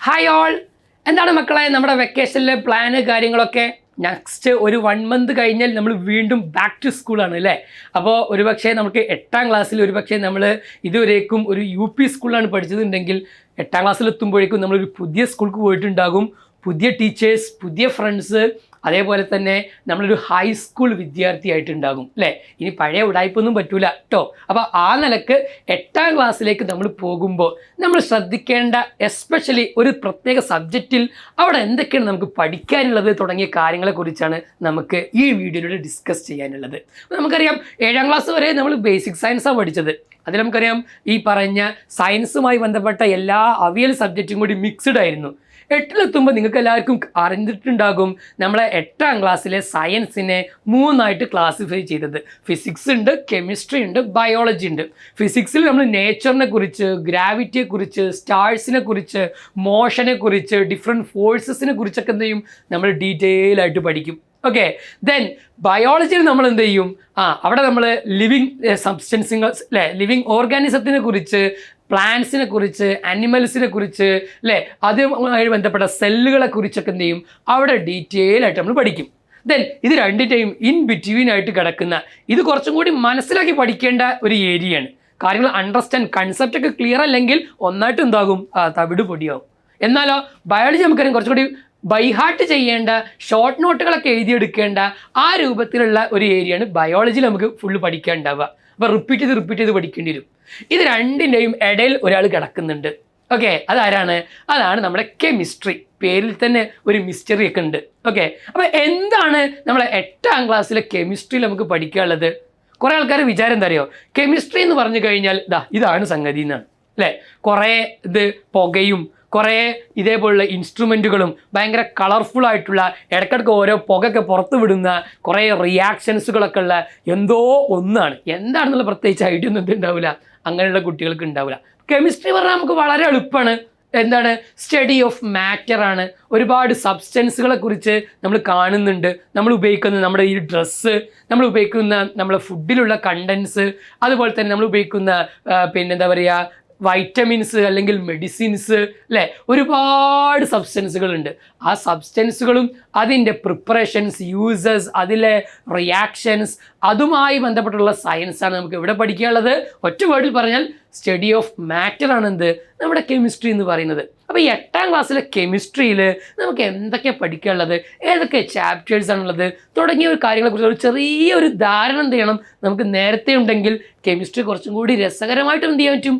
Hi all, എന്താണ് മക്കളെ നമ്മുടെ വെക്കേഷനിലെ പ്ലാന് കാര്യങ്ങളൊക്കെ? നെക്സ്റ്റ് ഒരു 1 മന്ത് കഴിഞ്ഞാൽ നമ്മൾ വീണ്ടും ബാക്ക് ടു സ്കൂളാണ് അല്ലേ? അപ്പോൾ ഒരുപക്ഷെ നമുക്ക് 8ാം ക്ലാസ്സിൽ ഒരുപക്ഷെ നമ്മൾ ഇതുവരേക്കും ഒരു UP സ്കൂളിലാണ് പഠിച്ചതുണ്ടെങ്കിൽ 8ാം ക്ലാസ്സിലെത്തുമ്പോഴേക്കും നമ്മളൊരു പുതിയ സ്കൂൾക്ക് പോയിട്ടുണ്ടാകും. പുതിയ ടീച്ചേഴ്സ്, പുതിയ ഫ്രണ്ട്സ്, അതേപോലെ തന്നെ നമ്മളൊരു ഹൈസ്കൂൾ വിദ്യാർത്ഥിയായിട്ടുണ്ടാകും അല്ലേ? ഇനി പഴയ ഉടായ്പൊന്നും പറ്റൂല കേട്ടോ. അപ്പോൾ ആ നിലക്ക് 8ാം ക്ലാസ്സിലേക്ക് നമ്മൾ പോകുമ്പോൾ നമ്മൾ ശ്രദ്ധിക്കേണ്ട എസ്പെഷ്യലി ഒരു പ്രത്യേക സബ്ജക്റ്റിൽ അവിടെ എന്തൊക്കെയാണ് നമുക്ക് പഠിക്കാനുള്ളത് തുടങ്ങിയ കാര്യങ്ങളെക്കുറിച്ചാണ് നമുക്ക് ഈ വീഡിയോയിലൂടെ ഡിസ്കസ് ചെയ്യാനുള്ളത്. നമുക്കറിയാം 7ാം ക്ലാസ് വരെ നമ്മൾ ബേസിക് സയൻസാണ് പഠിച്ചത്. അതിൽ നമുക്കറിയാം ഈ പറഞ്ഞ സയൻസുമായി ബന്ധപ്പെട്ട എല്ലാ അവിയൽ സബ്ജക്റ്റും കൂടി മിക്സ്ഡ് ആയിരുന്നു. 8ലെത്തുമ്പോൾ നിങ്ങൾക്ക് എല്ലാവർക്കും അറിഞ്ഞിട്ടുണ്ടാകും നമ്മളെ 8ാം ക്ലാസ്സിലെ സയൻസിനെ 3ആയിട്ട് ക്ലാസിഫൈ ചെയ്തത്. ഫിസിക്സ് ഉണ്ട്, കെമിസ്ട്രി ഉണ്ട്, ബയോളജി ഉണ്ട്. ഫിസിക്സിൽ നമ്മൾ നേച്ചറിനെ കുറിച്ച്, ഗ്രാവിറ്റിയെ കുറിച്ച്, സ്റ്റാർസിനെ കുറിച്ച്, മോഷനെ കുറിച്ച്, ഡിഫറെൻറ്റ് ഫോഴ്സസിനെ കുറിച്ചൊക്കെ എന്ത് ചെയ്യും നമ്മൾ ഡീറ്റെയിൽ ആയിട്ട് പഠിക്കും. ഓക്കെ, ദെൻ ബയോളജിയിൽ നമ്മൾ എന്ത് ചെയ്യും? അവിടെ നമ്മൾ ലിവിങ് സബ്സ്റ്റൻസുകൾ അല്ലേ, ലിവിങ് ഓർഗാനിസത്തിനെ കുറിച്ച്, പ്ലാന്റ്സിനെ കുറിച്ച്, ആനിമൽസിനെ കുറിച്ച് അല്ലേ, അതുമായി ബന്ധപ്പെട്ട സെല്ലുകളെ കുറിച്ചൊക്കെ എന്ത് ചെയ്യും അവിടെ ഡീറ്റെയിൽ ആയിട്ട് നമ്മൾ പഠിക്കും. ദെൻ ഇത് രണ്ടിൻ്റെയും ഇൻ ബിറ്റ്വീൻ ആയിട്ട് കിടക്കുന്ന ഇത് കുറച്ചും കൂടി മനസ്സിലാക്കി പഠിക്കേണ്ട ഒരു ഏരിയയാണ്. കാര്യങ്ങൾ അണ്ടർസ്റ്റാൻഡ്, കൺസെപ്റ്റ് ഒക്കെ ക്ലിയർ അല്ലെങ്കിൽ ഒന്നായിട്ട് എന്താകും തവിട് പൊടിയാവും. എന്നാലോ ബയോളജി നമുക്കറിയാം കുറച്ചുകൂടി ബൈഹാർട്ട് ചെയ്യേണ്ട, ഷോർട്ട് നോട്ടുകളൊക്കെ എഴുതിയെടുക്കേണ്ട ആ രൂപത്തിലുള്ള ഒരു ഏരിയയാണ് ബയോളജിയിൽ നമുക്ക് ഫുള്ള് പഠിക്കാൻ ഉണ്ടാവുക. അപ്പോൾ റിപ്പീറ്റ് ചെയ്ത് പഠിക്കേണ്ടി വരും. ഇത് രണ്ടിൻ്റെയും ഇടയിൽ ഒരാൾ കിടക്കുന്നുണ്ട്. ഓക്കെ, അതാരാണ്? അതാണ് നമ്മുടെ കെമിസ്ട്രി. പേരിൽ തന്നെ ഒരു മിസ്റ്ററി ഒക്കെ ഉണ്ട്. ഓക്കെ, അപ്പോൾ എന്താണ് നമ്മളെ 8ാം ക്ലാസ്സിലെ കെമിസ്ട്രിയിൽ നമുക്ക് പഠിക്കാനുള്ളത്? കുറേ ആൾക്കാർ വിചാരം എന്താ അറിയോ, കെമിസ്ട്രി എന്ന് പറഞ്ഞു കഴിഞ്ഞാൽ ഇതാണ് സംഗതി എന്നാണ് അല്ലേ. കുറേ ഇത് പുകയും കുറേ ഇതേപോലുള്ള ഇൻസ്ട്രുമെൻറ്റുകളും ഭയങ്കര കളർഫുൾ ആയിട്ടുള്ള ഇടയ്ക്കിടയ്ക്ക് ഓരോ പുകയൊക്കെ പുറത്ത് വിടുന്ന കുറേ റിയാക്ഷൻസുകളൊക്കെ ഉള്ള എന്തോ ഒന്നാണ്. എന്താണെന്നുള്ള പ്രത്യേകിച്ച് ഐഡിയ ഒന്നും ഉണ്ടാവില്ല, അങ്ങനെയുള്ള കുട്ടികൾക്ക് ഉണ്ടാവില്ല. കെമിസ്ട്രി പറഞ്ഞാൽ നമുക്ക് വളരെ എളുപ്പമാണ്. എന്താണ്? സ്റ്റഡി ഓഫ് മാറ്റർ ആണ്. ഒരുപാട് സബ്സ്റ്റൻസുകളെ കുറിച്ച് നമ്മൾ കാണുന്നുണ്ട്. നമ്മൾ ഉപയോഗിക്കുന്ന നമ്മുടെ ഈ ഡ്രസ്സ്, നമ്മൾ ഉപയോഗിക്കുന്ന നമ്മളെ ഫുഡിലുള്ള കണ്ടൻസ്, അതുപോലെ തന്നെ നമ്മൾ ഉപയോഗിക്കുന്ന പിന്നെന്താ പറയുക വൈറ്റമിൻസ് അല്ലെങ്കിൽ മെഡിസിൻസ് അല്ലേ, ഒരുപാട് സബ്സ്റ്റൻസുകളുണ്ട്. ആ സബ്സ്റ്റൻസുകളും അതിൻ്റെ പ്രിപ്പറേഷൻസ്, യൂസസ്, അതിലെ റിയാക്ഷൻസ്, അതുമായി ബന്ധപ്പെട്ടുള്ള സയൻസാണ് നമുക്ക് ഇവിടെ പഠിക്കാനുള്ളത്. ഒറ്റ വേർഡിൽ പറഞ്ഞാൽ സ്റ്റഡി ഓഫ് മാറ്റർ ആണ് എന്ത് നമ്മുടെ കെമിസ്ട്രി എന്ന് പറയുന്നത്. അപ്പോൾ ഈ 8ാം ക്ലാസ്സിലെ കെമിസ്ട്രിയിൽ നമുക്ക് എന്തൊക്കെയാണ് പഠിക്കാനുള്ളത്, ഏതൊക്കെ ചാപ്റ്റേഴ്സ് ആണുള്ളത് തുടങ്ങിയ ഒരു കാര്യങ്ങളെക്കുറിച്ച് ഒരു ചെറിയൊരു ധാരണ എന്ത് ചെയ്യണം നമുക്ക് നേരത്തെ ഉണ്ടെങ്കിൽ കെമിസ്ട്രി കുറച്ചും കൂടി രസകരമായിട്ട് എന്ത് ചെയ്യാൻ പറ്റും,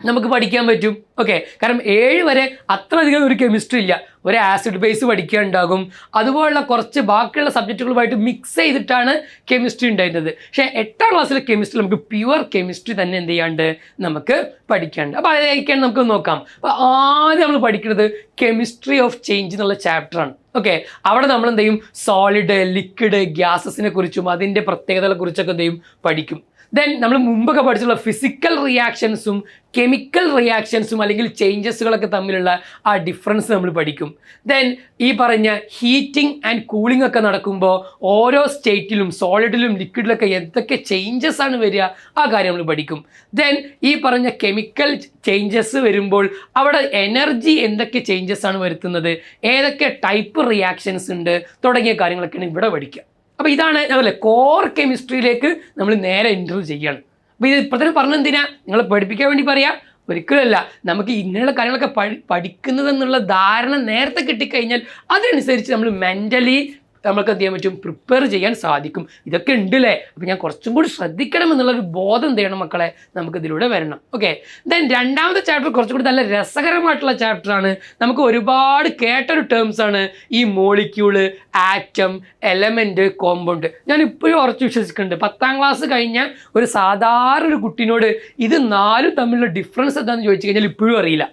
നമുക്ക് പഠിക്കാൻ പറ്റും. ഓക്കെ, കാരണം 7 വരെ അത്ര അധികം ഒരു കെമിസ്ട്രി ഇല്ല. ഒരു ആസിഡ് ബേസ് പഠിക്കാനുണ്ടാകും, അതുപോലുള്ള കുറച്ച് ബാക്കിയുള്ള സബ്ജക്റ്റുകളുമായിട്ട് മിക്സ് ചെയ്തിട്ടാണ് കെമിസ്ട്രി ഉണ്ടായിരുന്നത്. പക്ഷേ 8ാം ക്ലാസ്സിലെ കെമിസ്ട്രി നമുക്ക് പ്യുവർ കെമിസ്ട്രി തന്നെ എന്ത് ചെയ്യാണ്ട് നമുക്ക് പഠിക്കാനുണ്ട്. അപ്പോൾ അതൊക്കെയാണ് നമുക്ക് നോക്കാം. അപ്പോൾ ആദ്യം നമ്മൾ പഠിക്കുന്നത് കെമിസ്ട്രി ഓഫ് ചേഞ്ച് എന്നുള്ള ചാപ്റ്ററാണ്. ഓക്കെ, അവിടെ നമ്മൾ എന്ത് ചെയ്യും സോളിഡ്, ലിക്വിഡ്, ഗ്യാസസിനെ കുറിച്ചും അതിൻ്റെ പ്രത്യേകതകളെ കുറിച്ചൊക്കെ എന്ത് ചെയ്യും പഠിക്കും. ദെൻ നമ്മൾ മുമ്പൊക്കെ പഠിച്ചുള്ള ഫിസിക്കൽ റിയാക്ഷൻസും കെമിക്കൽ റിയാക്ഷൻസും അല്ലെങ്കിൽ ചേഞ്ചസുകളൊക്കെ തമ്മിലുള്ള ആ ഡിഫറൻസ് നമ്മൾ പഠിക്കും. ദെൻ ഈ പറഞ്ഞ ഹീറ്റിംഗ് ആൻഡ് കൂളിംഗ് ഒക്കെ നടക്കുമ്പോൾ ഓരോ സ്റ്റേറ്റിലും സോളിഡിലും ലിക്വിഡിലൊക്കെ എന്തൊക്കെ ചേഞ്ചസ് ആണ് വരിക ആ കാര്യം നമ്മൾ പഠിക്കും. ദെൻ ഈ പറഞ്ഞ കെമിക്കൽ ചേഞ്ചസ് വരുമ്പോൾ അവിടെ എനർജി എന്തൊക്കെ ചേഞ്ചസ് ആണ് വരുത്തുന്നത്, ഏതൊക്കെ ടൈപ്പ് റിയാക്ഷൻസ് ഉണ്ട് തുടങ്ങിയ കാര്യങ്ങളൊക്കെയാണ് ഇവിടെ പഠിക്കുക. അപ്പോൾ ഇതാണ് അതല്ലേ കോർ കെമിസ്ട്രിയിലേക്ക് നമ്മൾ നേരെ ഇൻട്രൊഡ്യൂസ് ചെയ്യണം. അപ്പോൾ ഇത് ഇപ്പോൾ തന്നെ പറഞ്ഞെന്തിനാ നിങ്ങളെ പഠിപ്പിക്കാൻ വേണ്ടി പറയാം, ഒരിക്കലല്ല. നമുക്ക് ഇങ്ങനെയുള്ള കാര്യങ്ങളൊക്കെ പഠിക്കുന്നതെന്നുള്ള ധാരണ നേരത്തെ കിട്ടിക്കഴിഞ്ഞാൽ അതനുസരിച്ച് നമ്മൾ മെൻ്റലി നമുക്ക് എന്ത് ചെയ്യാൻ പറ്റും, പ്രിപ്പയർ ചെയ്യാൻ സാധിക്കും. ഇതൊക്കെ ഉണ്ടല്ലേ, അപ്പോൾ ഞാൻ കുറച്ചും കൂടി ശ്രദ്ധിക്കണം എന്നുള്ളൊരു ബോധം എന്ത് ചെയ്യണം മക്കളെ, നമുക്ക് ഇതിലൂടെ വരണം. ഓക്കെ, ദെൻ രണ്ടാമത്തെ ചാപ്റ്റർ കുറച്ചും കൂടി നല്ല രസകരമായിട്ടുള്ള ചാപ്റ്ററാണ്. നമുക്ക് ഒരുപാട് കേട്ടൊരു ടേംസ് ആണ് ഈ മോളിക്യൂള്, ആറ്റം, എലമെൻറ്റ്, കോമ്പൗണ്ട്. ഞാൻ ഇപ്പോഴും ഉറച്ചു വിശ്വസിക്കുന്നുണ്ട് 10ാം ക്ലാസ് കഴിഞ്ഞ ഒരു സാധാരണ ഒരു കുട്ടീനോട് ഇത് 4 തമ്മിലുള്ള ഡിഫറൻസ് എന്താണെന്ന് ചോദിച്ചു കഴിഞ്ഞാൽ ഇപ്പോഴും അറിയില്ല.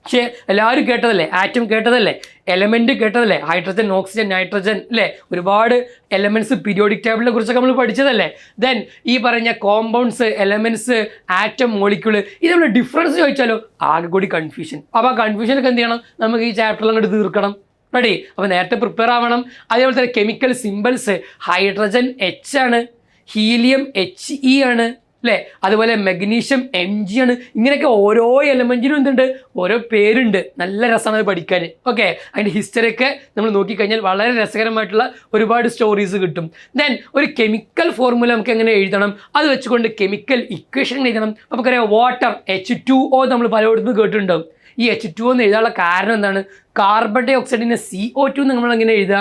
പക്ഷേ എല്ലാവരും കേട്ടതല്ലേ, ആറ്റം കേട്ടതല്ലേ, എലമെൻറ്റ് കേട്ടതല്ലേ, ഹൈഡ്രജൻ, ഓക്സിജൻ, നൈട്രജൻ അല്ലേ, ഒരുപാട് എലമെൻറ്റ്സ് പീരിയോഡിക് ടേബിളിനെ കുറിച്ചൊക്കെ നമ്മൾ പഠിച്ചതല്ലേ. ദെൻ ഈ പറഞ്ഞ കോമ്പൗണ്ട്സ്, എലമെൻറ്റ്സ്, ആറ്റം, മോളിക്യൂള്, ഇത് നമ്മൾ ഡിഫറൻസ് ചോദിച്ചാലോ ആകെ കൂടി കൺഫ്യൂഷൻ. അപ്പോൾ ആ കൺഫ്യൂഷനൊക്കെ എന്ത് ചെയ്യണം, നമുക്ക് ഈ ചാപ്റ്ററിൽ അങ്ങോട്ട് തീർക്കണം. റെഡി? അപ്പോൾ നേരത്തെ പ്രിപ്പയർ ആവണം. അതേപോലെ തന്നെ കെമിക്കൽ സിമ്പിൾസ്, ഹൈഡ്രജൻ H ആണ്, ഹീലിയം HE ആണ് അല്ലേ? അതുപോലെ മെഗ്നീഷ്യം Mg ആണ്. ഇങ്ങനെയൊക്കെ ഓരോ എലമെന്റിനും എന്തുണ്ട്, ഓരോ പേരുണ്ട്. നല്ല രസമാണ് അത് പഠിക്കാൻ. ഓക്കെ, അതിൻ്റെ ഹിസ്റ്ററി ഒക്കെ നമ്മൾ നോക്കിക്കഴിഞ്ഞാൽ വളരെ രസകരമായിട്ടുള്ള ഒരുപാട് സ്റ്റോറീസ് കിട്ടും. ദെൻ ഒരു കെമിക്കൽ ഫോർമുല നമുക്ക് എങ്ങനെ എഴുതണം, അത് വെച്ചുകൊണ്ട് കെമിക്കൽ ഇക്വേഷൻ എഴുതണം. നമുക്കറിയാം വാട്ടർ H2O നമ്മൾ പലയിടത്തും കേട്ടിട്ടുണ്ടാവും. ഈ H2O എന്ന് എഴുതാനുള്ള കാരണം എന്താണ്? കാർബൺ ഡൈ ഓക്സൈഡിനെ CO2 നമ്മൾ എങ്ങനെ എഴുതുക?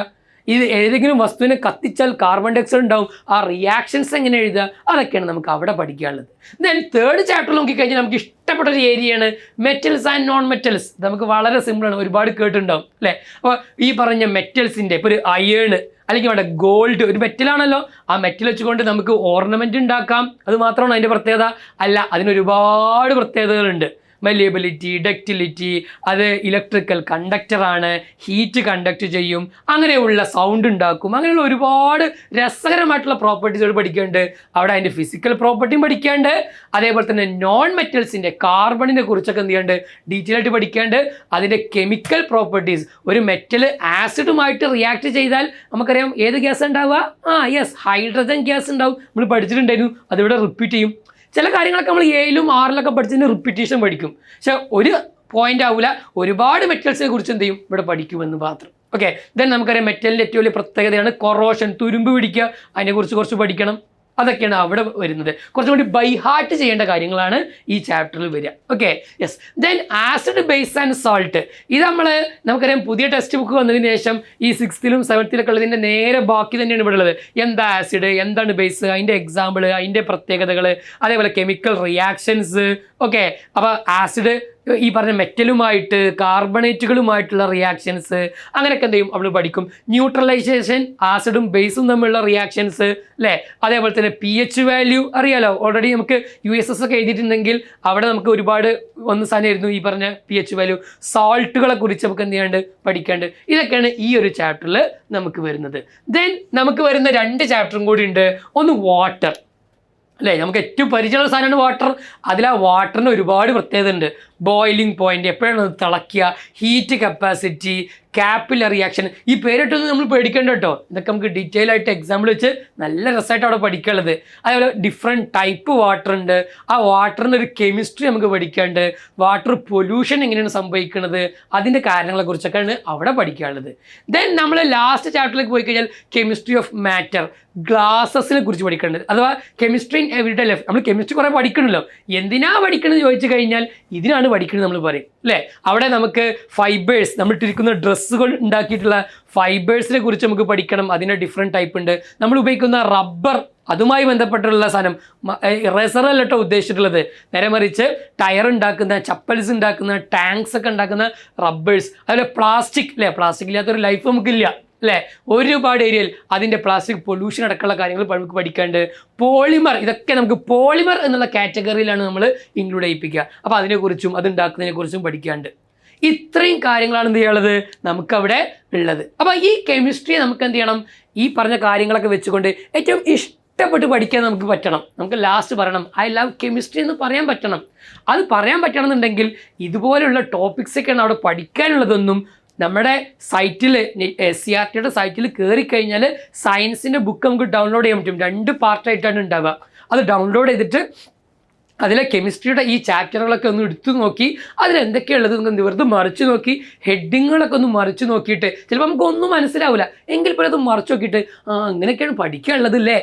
ഇത് ഏതെങ്കിലും വസ്തുവിനെ കത്തിച്ചാൽ കാർബൺ ഡൈ ഓക്സൈഡ് ഉണ്ടാവും. ആ റിയാക്ഷൻസ് എങ്ങനെ എഴുതുക, അതൊക്കെയാണ് നമുക്ക് അവിടെ പഠിക്കാനുള്ളത്. ദെൻ തേർഡ് ചാപ്റ്റർ നോക്കിക്കഴിഞ്ഞാൽ നമുക്ക് ഇഷ്ടപ്പെട്ട ഒരു ഏരിയയാണ് മെറ്റൽസ് ആൻഡ് നോൺ മെറ്റൽസ്. നമുക്ക് വളരെ സിമ്പിളാണ്, ഒരുപാട് കേട്ടിട്ടുണ്ടാവും അല്ലേ? അപ്പോൾ ഈ പറഞ്ഞ മെറ്റൽസിൻ്റെ ഇപ്പോൾ ഒരു അയേൺ അല്ലെങ്കിൽ അവിടെ ഗോൾഡ് ഒരു മെറ്റലാണല്ലോ, ആ മെറ്റൽ വെച്ചുകൊണ്ട് നമുക്ക് ഓർണമെൻറ്റ് ഉണ്ടാക്കാം. അത് മാത്രമാണ് അതിൻ്റെ പ്രത്യേകത? അല്ല, അതിനൊരുപാട് പ്രത്യേകതകളുണ്ട്. മലിയബിലിറ്റി, ഡക്റ്റിലിറ്റി, അത് ഇലക്ട്രിക്കൽ കണ്ടക്ടറാണ്, ഹീറ്റ് കണ്ടക്ട് ചെയ്യും, അങ്ങനെയുള്ള സൗണ്ട് ഉണ്ടാക്കും, അങ്ങനെയുള്ള ഒരുപാട് രസകരമായിട്ടുള്ള പ്രോപ്പർട്ടീസുകൾ പഠിക്കാനുണ്ട്. അവിടെ അതിൻ്റെ ഫിസിക്കൽ പ്രോപ്പർട്ടിയും പഠിക്കാണ്ട്, അതേപോലെ തന്നെ നോൺ മെറ്റൽസിൻ്റെ കാർബണിനെ കുറിച്ചൊക്കെ എന്ത് ചെയ്യാണ്ട് ഡീറ്റെയിൽ ആയിട്ട് പഠിക്കാണ്ട്, അതിൻ്റെ കെമിക്കൽ പ്രോപ്പർട്ടീസ്. ഒരു മെറ്റൽ ആസിഡുമായിട്ട് റിയാക്ട് ചെയ്താൽ നമുക്കറിയാം ഏത് ഗ്യാസ് ഉണ്ടാവുക? യെസ്, ഹൈഡ്രജൻ ഗ്യാസ് ഉണ്ടാവും. നമ്മൾ പഠിച്ചിട്ടുണ്ടായിരുന്നു, അതിവിടെ റിപ്പീറ്റ് ചെയ്യും. ചില കാര്യങ്ങളൊക്കെ നമ്മൾ 7ലും 6ലൊക്കെ പഠിച്ചതിന് റിപ്പീറ്റേഷൻ പഠിക്കും. പക്ഷെ ഒരു പോയിന്റ് ആവില്ല, ഒരുപാട് മെറ്റൽസിനെ കുറിച്ച് എന്ത് ചെയ്യും ഇവിടെ പഠിക്കുമെന്ന് മാത്രം. ഓക്കെ, ദെൻ നമുക്കറിയാം മെറ്റലിൻ്റെ ഏറ്റവും വലിയ പ്രത്യേകതയാണ് കൊറോഷൻ, തുരുമ്പ് പിടിക്കുക. അതിനെക്കുറിച്ച് കുറച്ച് പഠിക്കണം. അതൊക്കെയാണ് അവിടെ വരുന്നത്. കുറച്ചും കൂടി ബൈ ഹാർട്ട് ചെയ്യേണ്ട കാര്യങ്ങളാണ് ഈ ചാപ്റ്ററിൽ വരിക. Okay, yes. Then acid, base and salt. ഇത് നമുക്കറിയാം പുതിയ ടെക്സ്റ്റ് ബുക്ക് വന്നതിന് ശേഷം ഈ 6ലും 7ത്തിലൊക്കെ ഉള്ളതിൻ്റെ നേരെ ബാക്കി തന്നെയാണ് ഇവിടെ ഉള്ളത്. എന്താ ആസിഡ്, എന്താണ് ബേസ്, അതിൻ്റെ എക്സാമ്പിൾ, അതിൻ്റെ പ്രത്യേകതകൾ, അതേപോലെ കെമിക്കൽ റിയാക്ഷൻസ്. ഓക്കെ, അപ്പോൾ ആസിഡ് ഈ പറഞ്ഞ മെറ്റലുമായിട്ട് കാർബണേറ്റുകളുമായിട്ടുള്ള റിയാക്ഷൻസ് അങ്ങനെയൊക്കെ എന്ത് ചെയ്യും നമ്മൾ പഠിക്കും. ന്യൂട്രലൈസേഷൻ, ആസിഡും ബേസും തമ്മിലുള്ള റിയാക്ഷൻസ് അല്ലേ? അതേപോലെ തന്നെ pH വാല്യൂ അറിയാലോ, ഓൾറെഡി നമുക്ക് USS ഒക്കെ എഴുതിയിട്ടുണ്ടെങ്കിൽ അവിടെ നമുക്ക് ഒരുപാട് സാധനമായിരുന്നു ഈ പറഞ്ഞ pH വാല്യൂ. സോൾട്ടുകളെ കുറിച്ച് നമുക്ക് എന്ത് ചെയ്യാണ്ട് പഠിക്കാണ്ട്. ഇതൊക്കെയാണ് ഈ ഒരു ചാപ്റ്ററിൽ നമുക്ക് വരുന്നത്. ദെൻ നമുക്ക് വരുന്ന 2 ചാപ്റ്ററും കൂടി ഉണ്ട്. ഒന്ന് വാട്ടർ അല്ലേ, നമുക്ക് ഏറ്റവും പരിചയമുള്ള സാധനമാണ് വാട്ടർ. അതിൽ ആ വാട്ടറിന് ഒരുപാട് പ്രത്യേകത ഉണ്ട്. ബോയിലിംഗ് പോയിന്റ്, എപ്പോഴാണ് അത് തിളയ്ക്കുക, ഹീറ്റ് കപ്പാസിറ്റി, കാപ്പിലർ റിയാക്ഷൻ. ഈ പേരിട്ടൊന്നും നമ്മൾ പേടിക്കേണ്ട കേട്ടോ. ഇതൊക്കെ നമുക്ക് ഡീറ്റെയിൽ ആയിട്ട് എക്സാമ്പിൾ വെച്ച് നല്ല രസമായിട്ട് അവിടെ പഠിക്കാനുള്ളത്. അതേപോലെ ഡിഫറെൻറ്റ് ടൈപ്പ് വാട്ടർ ഉണ്ട്. ആ വാട്ടറിൻ്റെ ഒരു കെമിസ്ട്രി നമുക്ക് പഠിക്കാനുണ്ട്. വാട്ടർ പൊല്യൂഷൻ എങ്ങനെയാണ് സംഭവിക്കുന്നത്, അതിൻ്റെ കാരണങ്ങളെക്കുറിച്ചൊക്കെയാണ് അവിടെ പഠിക്കാനുള്ളത്. ദെൻ നമ്മൾ ലാസ്റ്റ് ചാപ്റ്ററിലേക്ക് പോയി കഴിഞ്ഞാൽ കെമിസ്ട്രി ഓഫ് മാറ്റർ, ഗ്ലാസസിനെ കുറിച്ച് പഠിക്കേണ്ടത്. അഥവാ കെമിസ്ട്രി ഇൻ എവരിഡേ ലൈഫ്. നമ്മൾ കെമിസ്ട്രി കുറേ പഠിക്കണമല്ലോ, എന്തിനാ പഠിക്കണമെന്ന് ചോദിച്ചു കഴിഞ്ഞാൽ ഇതിനാണ് പഠിക്കുന്നത് നമ്മൾ പറയും അല്ലേ? അവിടെ നമുക്ക് ഫൈബേഴ്സ്, നമ്മൾ ഇട്ടിരിക്കുന്ന ഡ്രസ്സുകൾ ഉണ്ടാക്കിയിട്ടുള്ള ഫൈബേഴ്സിനെ കുറിച്ച് നമുക്ക് പഠിക്കണം. അതിൻ്റെ ഡിഫറെൻറ്റ് ടൈപ്പ് ഉണ്ട്. നമ്മൾ ഉപയോഗിക്കുന്ന റബ്ബർ, അതുമായി ബന്ധപ്പെട്ടുള്ള സാധനം, റെസറല്ല കേട്ടോ ഉദ്ദേശിച്ചിട്ടുള്ളത്. നേരെ മറിച്ച് ടയർ ഉണ്ടാക്കുന്ന, ചപ്പൽസ് ഉണ്ടാക്കുന്ന, ടാങ്ക്സ് ഒക്കെ ഉണ്ടാക്കുന്ന റബ്ബേഴ്സ്. അതുപോലെ പ്ലാസ്റ്റിക് അല്ലേ, പ്ലാസ്റ്റിക് ഇല്ലാത്തൊരു ലൈഫ് നമുക്കില്ല അല്ലേ? ഒരുപാട് ഏരിയയിൽ അതിൻ്റെ പ്ലാസ്റ്റിക് പൊല്യൂഷൻ അടക്കമുള്ള കാര്യങ്ങൾ നമുക്ക് പഠിക്കാണ്ട്. പോളിമർ, ഇതൊക്കെ നമുക്ക് പോളിമർ എന്നുള്ള കാറ്റഗറിയിലാണ് നമ്മൾ ഇൻക്ലൂഡ് ചെയ്യിപ്പിക്കുക. അപ്പോൾ അതിനെക്കുറിച്ചും അതുണ്ടാക്കുന്നതിനെക്കുറിച്ചും പഠിക്കാണ്ട്. ഇത്രയും കാര്യങ്ങളാണ് എന്ത് ചെയ്യാനുള്ളത് നമുക്കവിടെ ഉള്ളത്. അപ്പോൾ ഈ കെമിസ്ട്രി നമുക്ക് എന്ത് ചെയ്യണം, ഈ പറഞ്ഞ കാര്യങ്ങളൊക്കെ വെച്ചുകൊണ്ട് ഏറ്റവും ഇഷ്ടപ്പെട്ട് പഠിക്കാൻ നമുക്ക് പറ്റണം. നമുക്ക് ലാസ്റ്റ് പറയണം ഐ ലവ് കെമിസ്ട്രി എന്ന് പറയാൻ പറ്റണം. അത് പറയാൻ പറ്റണമെന്നുണ്ടെങ്കിൽ ഇതുപോലെയുള്ള ടോപ്പിക്സൊക്കെയാണ് അവിടെ പഠിക്കാനുള്ളതൊന്നും. നമ്മുടെ സൈറ്റിൽ SCERTയുടെ സൈറ്റിൽ കയറി കഴിഞ്ഞാൽ സയൻസിൻ്റെ ബുക്ക് നമുക്ക് ഡൗൺലോഡ് ചെയ്യാൻ പറ്റും. 2 പാർട്ടായിട്ടാണ് ഉണ്ടാവുക. അത് ഡൗൺലോഡ് ചെയ്തിട്ട് അതിലെ കെമിസ്ട്രിയുടെ ഈ ചാപ്റ്ററുകളൊക്കെ ഒന്ന് എടുത്തു നോക്കി അതിലെന്തൊക്കെയുള്ളത് നമുക്ക് വെറുതെ മറിച്ച് നോക്കി ഹെഡിങ്ങുകളൊക്കെ ഒന്ന് മറിച്ച് നോക്കിയിട്ട് ചിലപ്പോൾ നമുക്കൊന്നും മനസ്സിലാവില്ല, എങ്കിൽ പോലും അത് മറിച്ച് നോക്കിയിട്ട് അങ്ങനെയൊക്കെയാണ് പഠിക്കാനുള്ളത് അല്ലേ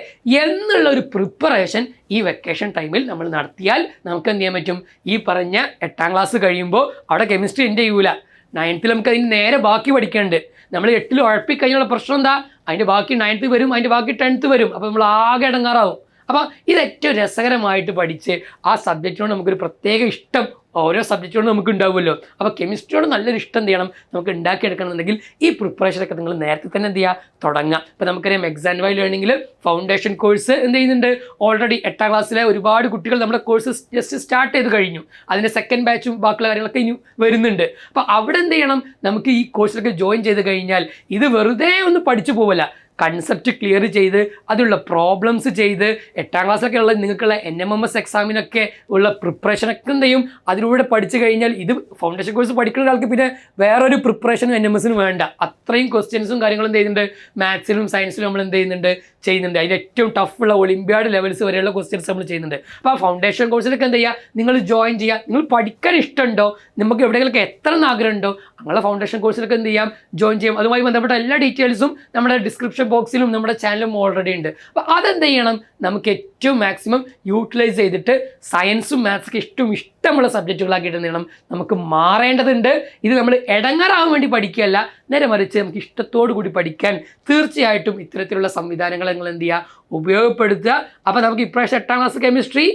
എന്നുള്ള ഒരു പ്രിപ്പറേഷൻ ഈ വെക്കേഷൻ ടൈമിൽ നമ്മൾ നടത്തിയാൽ നമുക്ക് എന്ത് ചെയ്യാൻ പറ്റും. ഈ പറഞ്ഞ 8ാം ക്ലാസ് കഴിയുമ്പോൾ അവിടെ കെമിസ്ട്രി എൻ്റെ ചെയ്യൂല. 9th നമുക്ക് അതിന് നേരെ ബാക്കി പഠിക്കാനുണ്ട്. നമ്മൾ 8ൽ ഉഴപ്പിക്കഴിഞ്ഞുള്ള പ്രശ്നം എന്താ, അതിൻ്റെ ബാക്കി 9th വരും, അതിൻ്റെ ബാക്കി 10th വരും. അപ്പോൾ നമ്മൾ ആകെ ഇടങ്ങാറാവും. അപ്പോൾ ഇത് ഏറ്റവും രസകരമായിട്ട് പഠിച്ച് ആ സബ്ജക്റ്റിനോട് നമുക്കൊരു പ്രത്യേക ഇഷ്ടം ഓരോ സബ്ജക്റ്റിനോട് നമുക്ക് ഉണ്ടാവുമല്ലോ. അപ്പോൾ കെമിസ്ട്രിയോട് നല്ലൊരു ഇഷ്ടം എന്ത് ചെയ്യണം നമുക്ക് ഉണ്ടാക്കിയെടുക്കണമെന്നുണ്ടെങ്കിൽ ഈ പ്രിപ്പറേഷനൊക്കെ നിങ്ങൾ നേരത്തെ തന്നെ എന്ത് ചെയ്യുക തുടങ്ങാം. ഇപ്പോൾ നമുക്കറിയാം എക്സാം വൈ ലേണിംഗിൽ ഫൗണ്ടേഷൻ കോഴ്സ് എന്ത് ചെയ്യുന്നുണ്ട്, ഓൾറെഡി 8ാം ക്ലാസ്സിലെ ഒരുപാട് കുട്ടികൾ നമ്മുടെ കോഴ്സ് ജസ്റ്റ് സ്റ്റാർട്ട് ചെയ്ത് കഴിഞ്ഞു. അതിൻ്റെ സെക്കൻഡ് ബാച്ചും ബാക്കിയുള്ള കാര്യങ്ങളൊക്കെ ഇനി വരുന്നുണ്ട്. അപ്പോൾ അവിടെ എന്ത് ചെയ്യണം, നമുക്ക് ഈ കോഴ്സിലൊക്കെ ജോയിൻ ചെയ്ത് കഴിഞ്ഞാൽ ഇത് വെറുതെ ഒന്ന് പഠിച്ചു പോവില്ല, കൺസെപ്റ്റ് ക്ലിയർ ചെയ്ത് അതിലുള്ള പ്രോബ്ലംസ് ചെയ്ത് 8ാം ക്ലാസ്സിലൊക്കെ ഉള്ള നിങ്ങൾക്കുള്ള NMMS എക്സാമിനൊക്കെ ഉള്ള പ്രിപ്പറേഷനൊക്കെ എന്ത് ചെയ്യും അതിലൂടെ പഠിച്ചു കഴിഞ്ഞാൽ ഇത് ഫൗണ്ടേഷൻ കോഴ്സ് പഠിക്കുന്ന ആൾക്ക് പിന്നെ വേറൊരു പ്രിപ്പറേഷനും NMSനും വേണ്ട. അത്രയും ക്വസ്റ്റ്യൻസും കാര്യങ്ങളും എന്ത് ചെയ്യുന്നുണ്ട് മാത്സിലും സയൻസിലും നമ്മൾ എന്ത് ചെയ്യുന്നുണ്ട് ചെയ്യുന്നുണ്ട്. അതിൻ്റെ ഏറ്റവും ടഫുള്ള ഒളിമ്പ്യാഡ് ലെവൽസ് വരെയുള്ള ക്വസ്റ്റ്യൻസ് നമ്മൾ ചെയ്യുന്നുണ്ട്. അപ്പോൾ ആ ഫൗണ്ടേഷൻ കോഴ്സിലൊക്കെ എന്ത് ചെയ്യുക, നിങ്ങൾ ജോയിൻ ചെയ്യുക. നിങ്ങൾ പഠിക്കാൻ ഇഷ്ടമുണ്ടോ, നമുക്ക് എവിടെയെങ്കിലൊക്കെ എത്ര ആഗ്രഹം ഉണ്ടോ, അങ്ങനെ ഫൗണ്ടേഷൻ കോഴ്സിലൊക്കെ എന്ത് ചെയ്യാം, ജോയിൻ ചെയ്യാം. അതുമായി ബന്ധപ്പെട്ട എല്ലാ ഡീറ്റെയിൽസും നമ്മുടെ ഡിസ്ക്രിപ്ഷൻ ബോക്സിലും നമ്മുടെ ചാനലും ഓൾറെഡി ഉണ്ട്. അപ്പോൾ അതെന്ത് ചെയ്യണം, നമുക്ക് ഏറ്റവും മാക്സിമം യൂട്ടിലൈസ് ചെയ്തിട്ട് സയൻസും മാത്സൊക്കെ ഇഷ്ടമുള്ള സബ്ജക്റ്റുകളാക്കിയിട്ട് എന്ത് ചെയ്യണം, നമുക്ക് മാറേണ്ടതുണ്ട്. ഇത് നമ്മൾ ഇടങ്ങാറാവാൻ വേണ്ടി പഠിക്കുകയല്ല, നേരെ മറിച്ച് നമുക്ക് ഇഷ്ടത്തോടു കൂടി പഠിക്കാൻ തീർച്ചയായിട്ടും ഇത്തരത്തിലുള്ള സംവിധാനങ്ങൾ നിങ്ങൾ എന്ത് ചെയ്യുക, ഉപയോഗപ്പെടുത്തുക. അപ്പോൾ നമുക്ക് ഇപ്രാവശ്യം 8ാം ക്ലാസ് കെമിസ്ട്രി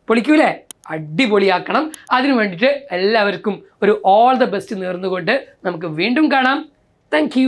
പൊളിക്കൂലേ, അടിപൊളിയാക്കണം. അതിനു വേണ്ടിയിട്ട് എല്ലാവർക്കും ഒരു ഓൾ ദ ബെസ്റ്റ് നേർന്നുകൊണ്ട് നമുക്ക് വീണ്ടും കാണാം. താങ്ക്